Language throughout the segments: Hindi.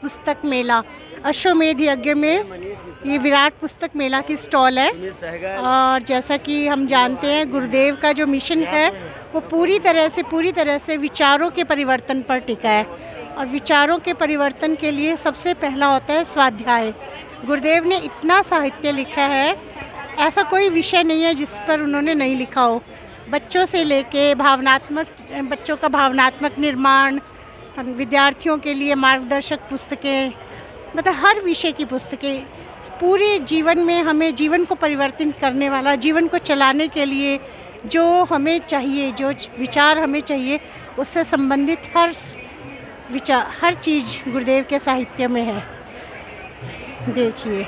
पुस्तक मेला, अश्वमेध यज्ञ में ये विराट पुस्तक मेला की स्टॉल है। और जैसा कि हम जानते हैं गुरुदेव का जो मिशन है वो पूरी तरह से विचारों के परिवर्तन पर टिका है। और विचारों के परिवर्तन के लिए सबसे पहला होता है स्वाध्याय। गुरुदेव ने इतना साहित्य लिखा है, ऐसा कोई विषय नहीं है जिस पर उन्होंने नहीं लिखा हो। बच्चों से लेके बच्चों का भावनात्मक निर्माण, विद्यार्थियों के लिए मार्गदर्शक पुस्तकें, मतलब हर विषय की पुस्तकें, पूरे जीवन में हमें जीवन को परिवर्तित करने वाला, जीवन को चलाने के लिए जो हमें चाहिए, जो विचार हमें चाहिए, उससे संबंधित हर चीज़ गुरुदेव के साहित्य में है। देखिए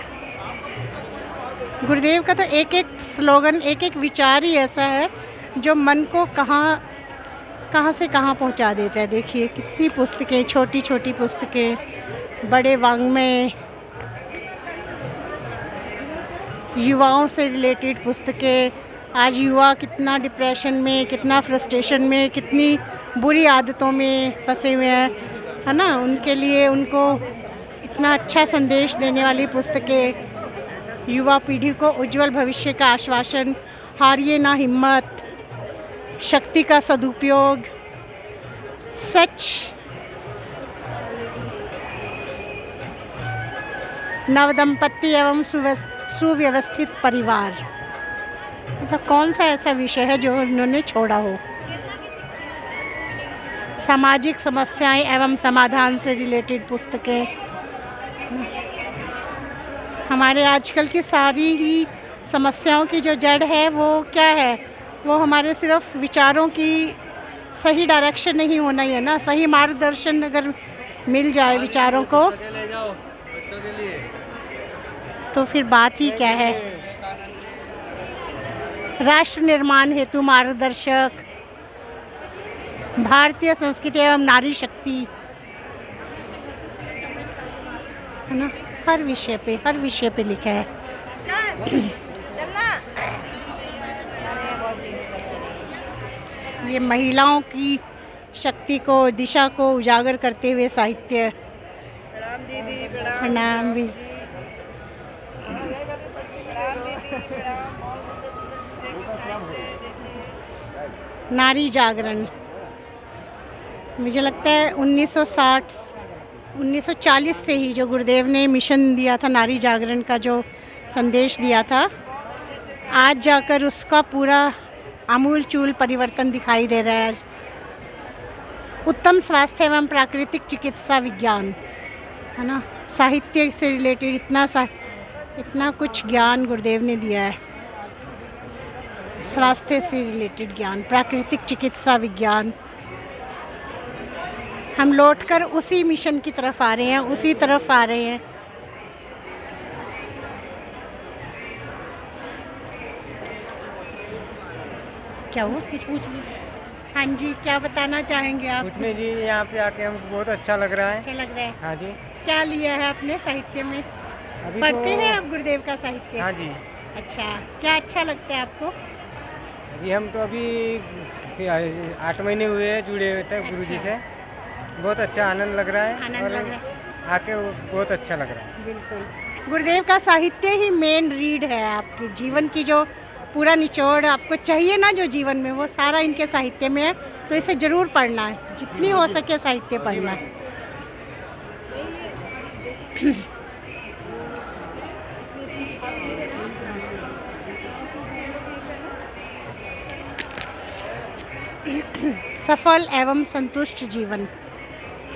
गुरुदेव का तो एक एक स्लोगन, एक एक विचार ही ऐसा है जो मन को कहाँ से कहाँ पहुंचा देता है। देखिए कितनी पुस्तकें, छोटी छोटी पुस्तकें, बड़े वाङ्मय, युवाओं से रिलेटेड पुस्तकें। आज युवा कितना डिप्रेशन में, कितना फ्रस्ट्रेशन में, कितनी बुरी आदतों में फंसे हुए हैं, है ना। उनके लिए उनको इतना अच्छा संदेश देने वाली पुस्तकें, युवा पीढ़ी को उज्जवल भविष्य का आश्वासन, हारिए ना हिम्मत, शक्ति का सदुपयोग, सच, नवदंपति एवं सुव्यवस्थित परिवार। मतलब कौन सा ऐसा विषय है जो उन्होंने छोड़ा हो। सामाजिक समस्याएं एवं समाधान से रिलेटेड पुस्तकें। हमारे आजकल की सारी ही समस्याओं की जो जड़ है वो क्या है, वो हमारे सिर्फ विचारों की सही डायरेक्शन नहीं होना ही है ना। सही मार्गदर्शन अगर मिल जाए विचारों को तो फिर बात ही क्या है। राष्ट्र निर्माण हेतु मार्गदर्शक, भारतीय संस्कृति एवं नारी शक्ति, है ना। हर विषय पे लिखा है। ये महिलाओं की शक्ति को, दिशा को उजागर करते हुए साहित्य। प्रणाम भी। नारी जागरण, मुझे लगता है 1940 से ही जो गुरुदेव ने मिशन दिया था, नारी जागरण का जो संदेश दिया था, आज जाकर उसका पूरा आमूल चूल परिवर्तन दिखाई दे रहा है। उत्तम स्वास्थ्य एवं प्राकृतिक चिकित्सा विज्ञान, है ना। साहित्य से रिलेटेड इतना कुछ ज्ञान गुरुदेव ने दिया है। स्वास्थ्य से रिलेटेड ज्ञान, प्राकृतिक चिकित्सा विज्ञान। हम लौटकर उसी मिशन की तरफ आ रहे हैं, क्या हुआ, कुछ पूछ लीजिए। हाँ जी, क्या बताना चाहेंगे आप? कुछ नहीं जी, यहाँ पे आके हमको बहुत अच्छा लग रहा है। अच्छा लग रहा है। हाँ जी। क्या लिया है आपने साहित्य में? अभी पढ़ते हैं आप गुरुदेव का साहित्य? हाँ जी। अच्छा, क्या अच्छा लगता है आपको? जी हम तो अभी 8 महीने हुए हैं जुड़े हुए थे गुरु जी से। बहुत अच्छा आनंद लग रहा है। आनंद लग रहा है। आके बहुत अच्छा लग रहा है। बिल्कुल, गुरुदेव का साहित्य ही मेन रीड है आपके जीवन की। जो पूरा निचोड़ आपको चाहिए ना जो जीवन में, वो सारा इनके साहित्य में है। तो इसे ज़रूर पढ़ना है, जितनी हो सके साहित्य पढ़ना है। सफल एवं संतुष्ट जीवन,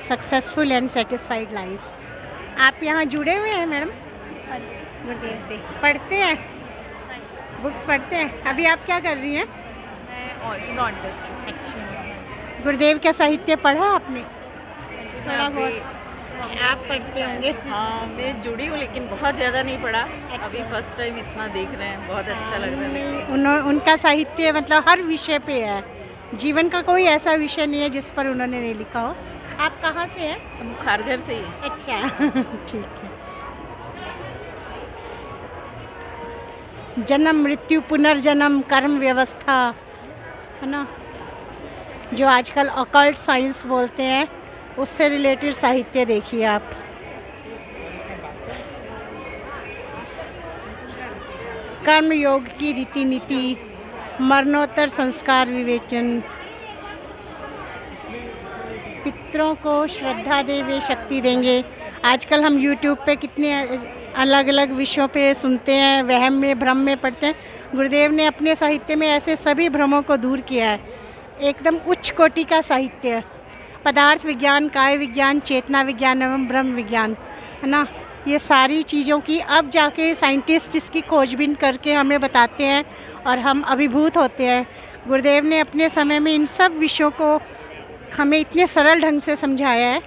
सक्सेसफुल एंड सेटिस्फाइड लाइफ। आप यहाँ जुड़े हुए हैं मैडम गुरुदेव से? पढ़ते हैं, बुक्स पढ़ते हैं? अभी आप क्या कर रही हैं? मैं ऑर्थोडोंटिस्ट टेस्ट हूँ। अच्छा, गुरुदेव का साहित्य पढ़ा आपने? थोड़ा बहुत आप पढ़ते होंगे। हाँ, मैं जुड़ी हूँ लेकिन बहुत ज़्यादा नहीं पढ़ा। अभी फर्स्ट टाइम इतना देख रहे हैं, बहुत अच्छा लग रहा है। उनका साहित्य मतलब हर विषय पे है। जीवन का कोई ऐसा विषय नहीं है जिस पर उन्होंने नहीं लिखा हो। आप कहाँ से हैं? हम खारघर से ही। अच्छा ठीक है। जन्म मृत्यु पुनर्जन्म कर्म व्यवस्था, है ना, जो आजकल ऑकल्ट साइंस बोलते हैं, उससे रिलेटेड साहित्य देखिए आप। कर्म योग की रीति नीति, मरणोत्तर संस्कार विवेचन, पितरों को श्रद्धा दे वे शक्ति देंगे। आजकल हम यूट्यूब पे कितने अलग अलग विषयों पे सुनते हैं, वहम में भ्रम में पढ़ते हैं। गुरुदेव ने अपने साहित्य में ऐसे सभी भ्रमों को दूर किया है। एकदम उच्च कोटि का साहित्य, पदार्थ विज्ञान, काय विज्ञान, चेतना विज्ञान एवं ब्रह्म विज्ञान, है ना। ये सारी चीज़ों की अब जाके साइंटिस्ट इसकी खोजबीन करके हमें बताते हैं और हम अभिभूत होते हैं। गुरुदेव ने अपने समय में इन सब विषयों को हमें इतने सरल ढंग से समझाया है।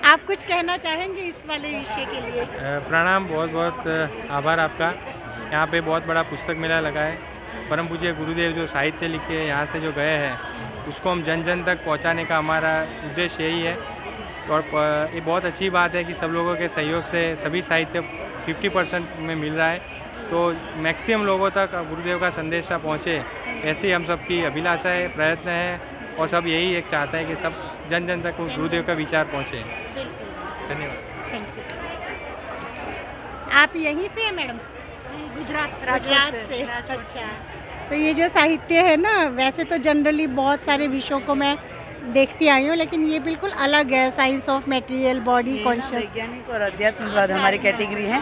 आप कुछ कहना चाहेंगे इस वाले विषय के लिए? प्रणाम, बहुत बहुत आभार आपका। यहाँ पे बहुत बड़ा पुस्तक मेला लगा है। परम पूज्य गुरुदेव जो साहित्य लिखे यहाँ से जो गए हैं उसको हम जन जन तक पहुँचाने का हमारा उद्देश्य यही है। और ये बहुत अच्छी बात है कि सब लोगों के सहयोग से सभी साहित्य 50% में मिल रहा है, तो मैक्सिमम लोगों तक गुरुदेव का संदेशा पहुँचे, ऐसी हम सबकी अभिलाषा है, प्रयत्न है। और सब यही एक चाहता है कि सब जन जन तक गुरुदेव का विचार पहुँचे। धन्यवाद। आप यहीं से हैं मैडम? गुजरात से। अच्छा, तो ये जो साहित्य है ना, वैसे तो जनरली बहुत सारे विषयों को मैं देखती आई हूँ, लेकिन ये बिल्कुल अलग है। Science of material, body conscious, वैज्ञानिक और अध्यात्मवाद हमारी कैटेगरी है।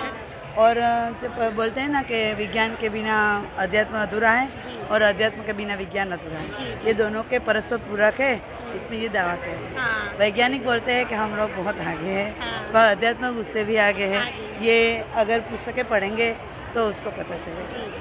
और जब बोलते हैं ना कि विज्ञान के बिना अध्यात्म अधूरा है और अध्यात्म के बिना विज्ञान अधूरा है, ये दोनों के परस्पर पूरक है, इसमें ये दावा कह रहे हैं। वैज्ञानिक बोलते हैं कि हम लोग बहुत आगे हैं, वह अध्यात्म उससे भी आगे है। ये अगर पुस्तकें पढ़ेंगे तो उसको पता चलेगा।